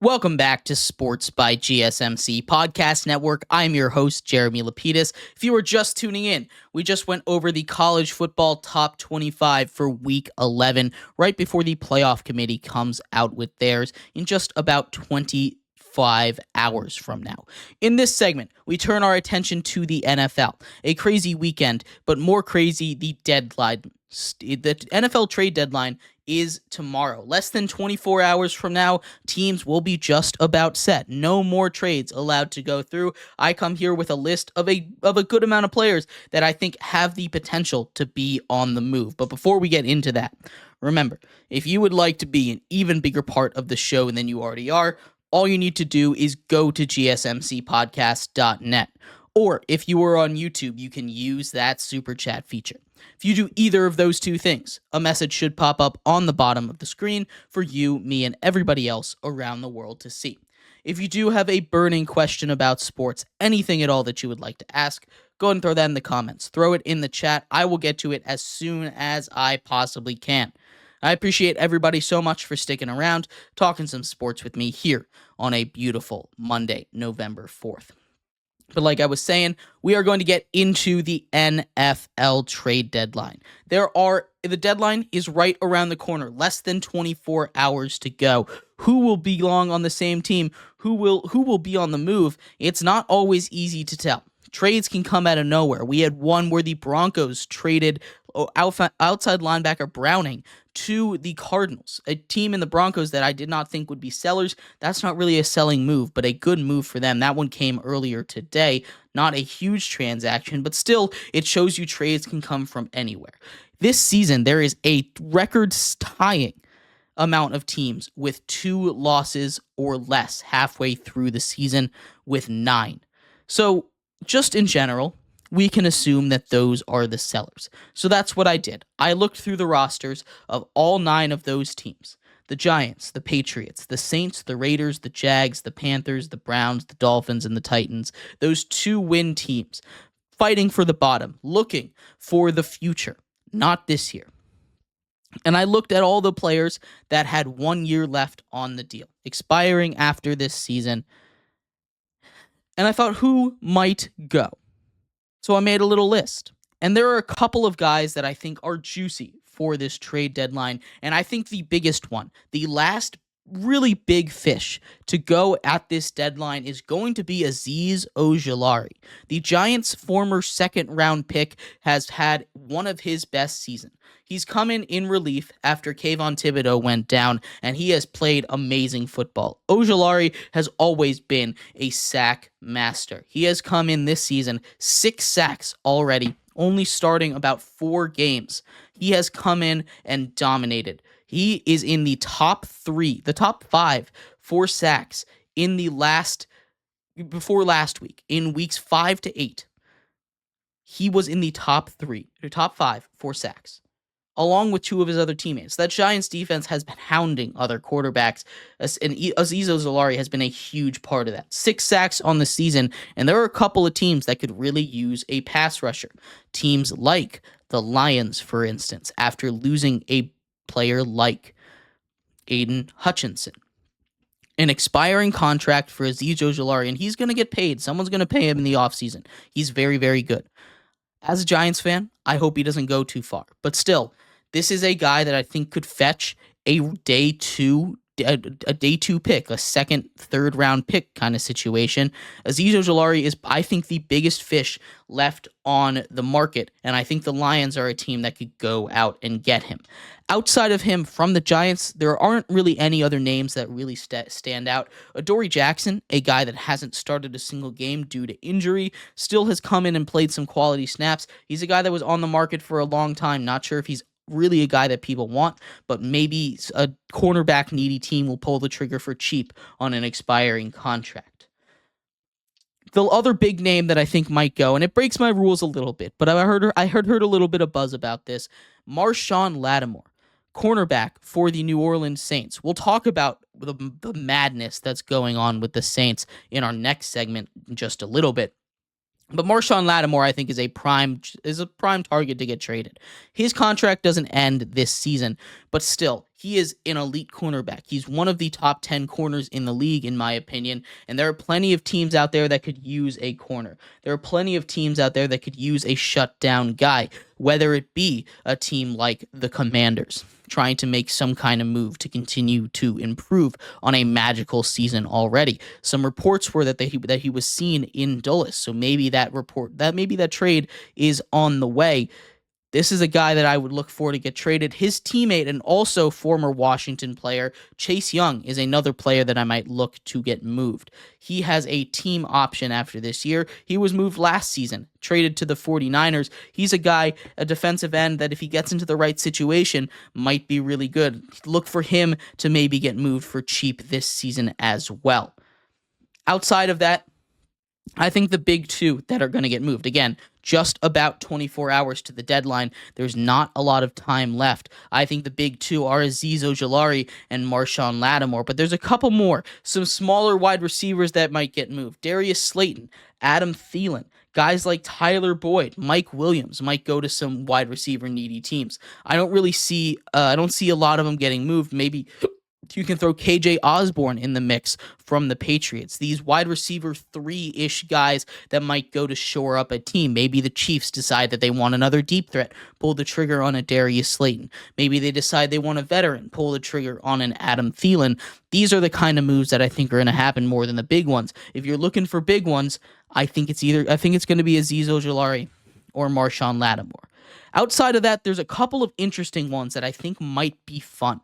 Welcome back to Sports by GSMC Podcast Network. I'm your host, Jeremy Lapidus. If you are just tuning in, we just went over the college football top 25 for week 11, right before the playoff committee comes out with theirs in just about 25 hours from now. In this segment, we turn our attention to the NFL. A crazy weekend, but more crazy, the deadline. The NFL trade deadline is tomorrow. Less than 24 hours from now, teams will be just about set. No more trades allowed to go through. I come here with a list of a good amount of players that I think have the potential to be on the move. But before we get into that, remember, if you would like to be an even bigger part of the show than you already are, all you need to do is go to gsmcpodcast.net. Or if you are on YouTube, you can use that super chat feature. If you do either of those two things, a message should pop up on the bottom of the screen for you, me, and everybody else around the world to see. If you do have a burning question about sports, anything at all that you would like to ask, go ahead and throw that in the comments. Throw it in the chat. I will get to it as soon as I possibly can. I appreciate everybody so much for sticking around, talking some sports with me here on a beautiful Monday, November 4th. But like I was saying, we are going to get into the NFL trade deadline. The deadline is right around the corner, less than 24 hours to go. Who will belong on the same team? Who will be on the move? It's not always easy to tell. Trades can come out of nowhere. We had one where the Broncos traded outside linebacker Browning to the Cardinals, a team in the Broncos that I did not think would be sellers. That's not really a selling move, but a good move for them. That one came earlier today. Not a huge transaction, but still, it shows you trades can come from anywhere. This season, there is a record-tying amount of teams with 2 losses or less halfway through the season, with 9. So, just in general, we can assume that those are the sellers. So that's what I did. I looked through the rosters of all 9 of those teams. The Giants, the Patriots, the Saints, the Raiders, the Jags, the Panthers, the Browns, the Dolphins, and the Titans. Those 2-win teams fighting for the bottom, looking for the future, not this year. And I looked at all the players that had 1 year left on the deal, expiring after this season. And I thought, who might go? So I made a little list. And there are a couple of guys that I think are juicy for this trade deadline. And I think the biggest one, the last really big fish to go at this deadline, is going to be Azeez Ojulari. The Giants' former second-round pick has had one of his best seasons. He's come in relief after Kayvon Thibodeau went down, and he has played amazing football. Ojulari has always been a sack master. He has come in this season, 6 sacks already, only starting about 4 games. He has come in and dominated. He is in the top 5 for sacks before last week, in weeks 5 to 8. He was in the top 5 for sacks, along with 2 of his other teammates. That Giants defense has been hounding other quarterbacks, and Azeez Ojulari has been a huge part of that. 6 sacks on the season, and there are a couple of teams that could really use a pass rusher. Teams like the Lions, for instance, after losing a player like Aiden Hutchinson. An expiring contract for Azeez Ojulari, and he's going to get paid. Someone's going to pay him in the offseason. He's very, very good. As a Giants fan, I hope he doesn't go too far. But still, this is a guy that I think could fetch a day 2 pick, a second, third round pick kind of situation. Azeez Ojulari is, I think, the biggest fish left on the market, and I think the Lions are a team that could go out and get him. Outside of him, from the Giants, there aren't really any other names that really stand out. Adoree Jackson, a guy that hasn't started a single game due to injury, still has come in and played some quality snaps. He's a guy that was on the market for a long time. Not sure if he's really a guy that people want, but maybe a cornerback needy team will pull the trigger for cheap on an expiring contract. The other big name that I think might go, and it breaks my rules a little bit, but I heard a little bit of buzz about this, Marshon Lattimore, cornerback for the New Orleans Saints. We'll talk about the madness that's going on with the Saints in our next segment in just a little bit. But Marshon Lattimore, I think, is a prime target to get traded. His contract doesn't end this season, but still, He is an elite cornerback. He's one of the top 10 corners in the league, in my opinion, and there are plenty of teams out there that could use a corner. There are plenty of teams out there that could use a shutdown guy, whether it be a team like the Commanders, trying to make some kind of move to continue to improve on a magical season already. Some reports were that he was seen in Dulles, so maybe that trade is on the way. This is a guy that I would look for to get traded. His teammate and also former Washington player, Chase Young, is another player that I might look to get moved. He has a team option after this year. He was moved last season, traded to the 49ers. He's a guy, a defensive end, that if he gets into the right situation, might be really good. Look for him to maybe get moved for cheap this season as well. Outside of that, I think the big two that are going to get moved, again, just about 24 hours to the deadline. There's not a lot of time left. I think the big two are Azeez Ojulari and Marshawn Lattimore, but there's a couple more. Some smaller wide receivers that might get moved. Darius Slayton, Adam Thielen, guys like Tyler Boyd, Mike Williams might go to some wide receiver needy teams. I don't see a lot of them getting moved. Maybe you can throw KJ Osborne in the mix from the Patriots. These wide receiver 3-ish guys that might go to shore up a team. Maybe the Chiefs decide that they want another deep threat, pull the trigger on a Darius Slayton. Maybe they decide they want a veteran, pull the trigger on an Adam Thielen. These are the kind of moves that I think are going to happen more than the big ones. If you're looking for big ones, I think it's going to be Azeez Ojulari or Marshawn Lattimore. Outside of that, there's a couple of interesting ones that I think might be fun.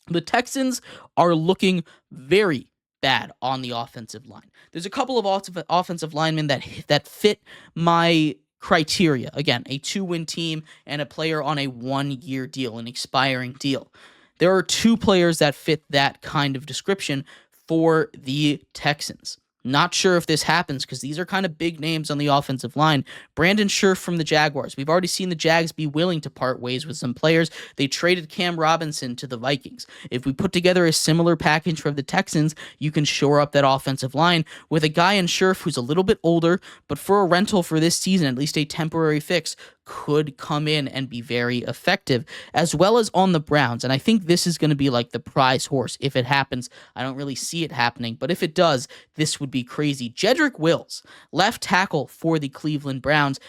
The Texans are looking very bad on the offensive line. There's a couple of offensive linemen that fit my criteria. Again, a 2-win team and a player on a 1-year deal, an expiring deal. There are 2 players that fit that kind of description for the Texans. Not sure if this happens because these are kind of big names on the offensive line. Brandon Scherff from the Jaguars. We've already seen the Jags be willing to part ways with some players. They traded Cam Robinson to the Vikings. If we put together a similar package for the Texans, you can shore up that offensive line with a guy in Scherff who's a little bit older, but for a rental for this season, at least a temporary fix, could come in and be very effective, as well as on the Browns. And I think this is going to be like the prize horse if it happens. I don't really see it happening, but if it does, this would be crazy. Jedrick Wills, left tackle for the Cleveland Browns,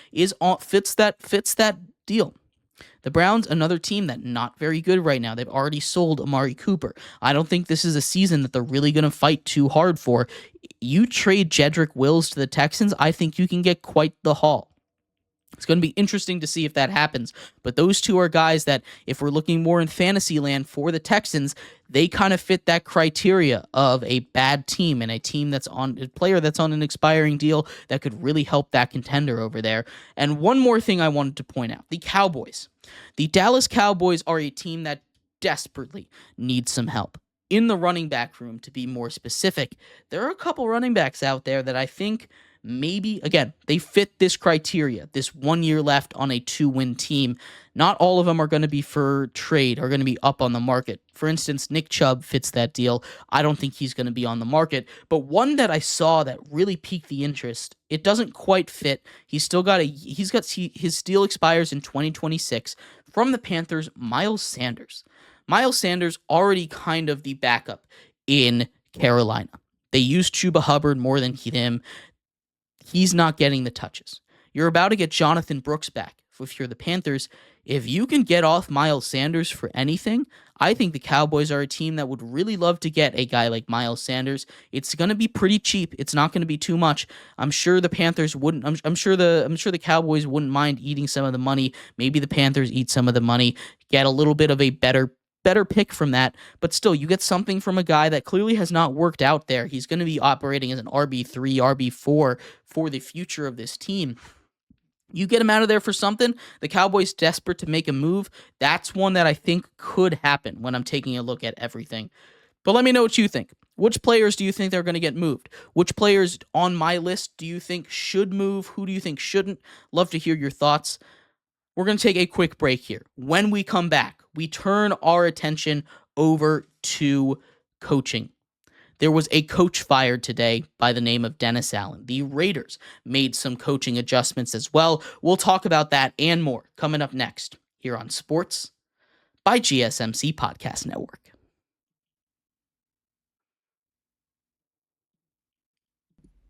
fits that deal. The Browns, another team that not very good right now. They've already sold Amari Cooper. I don't think this is a season that they're really going to fight too hard for. You trade Jedrick Wills to the Texans, I think you can get quite the haul. It's going to be interesting to see if that happens. But those two are guys that, if we're looking more in fantasy land for the Texans, they kind of fit that criteria of a bad team and a player that's on an expiring deal that could really help that contender over there. And one more thing I wanted to point out, the Cowboys. The Dallas Cowboys are a team that desperately needs some help. In the running back room, to be more specific, there are a couple running backs out there that I think maybe, again, they fit this criteria, this 1 year left on a 2-win team. Not all of them are going to be for trade, are going to be up on the market. For instance, Nick Chubb fits that deal. I don't think he's going to be on the market, but one that I saw that really piqued the interest, it doesn't quite fit. His deal expires in 2026 from the Panthers, Miles Sanders. Miles Sanders already kind of the backup in Carolina. They use Chuba Hubbard more than him. He's not getting the touches. You're about to get Jonathan Brooks back. If you're the Panthers, if you can get off Miles Sanders for anything, I think the Cowboys are a team that would really love to get a guy like Miles Sanders. It's going to be pretty cheap. It's not going to be too much. I'm sure the Panthers wouldn't. I'm sure the Cowboys wouldn't mind eating some of the money. Maybe the Panthers eat some of the money, get a little bit of a better pick from that, but still, you get something from a guy that clearly has not worked out there. He's going to be operating as an RB3, RB4 for the future of this team. You get him out of there for something. The Cowboys desperate to make a move. That's one that I think could happen when I'm taking a look at everything. But let me know what you think. Which players do you think they're going to get moved? Which players on my list do you think should move? Who do you think shouldn't? Love to hear your thoughts. We're going to take a quick break here. When we come back, we turn our attention over to coaching. There was a coach fired today by the name of Dennis Allen. The Raiders made some coaching adjustments as well. We'll talk about that and more coming up next here on Sports by GSMC Podcast Network.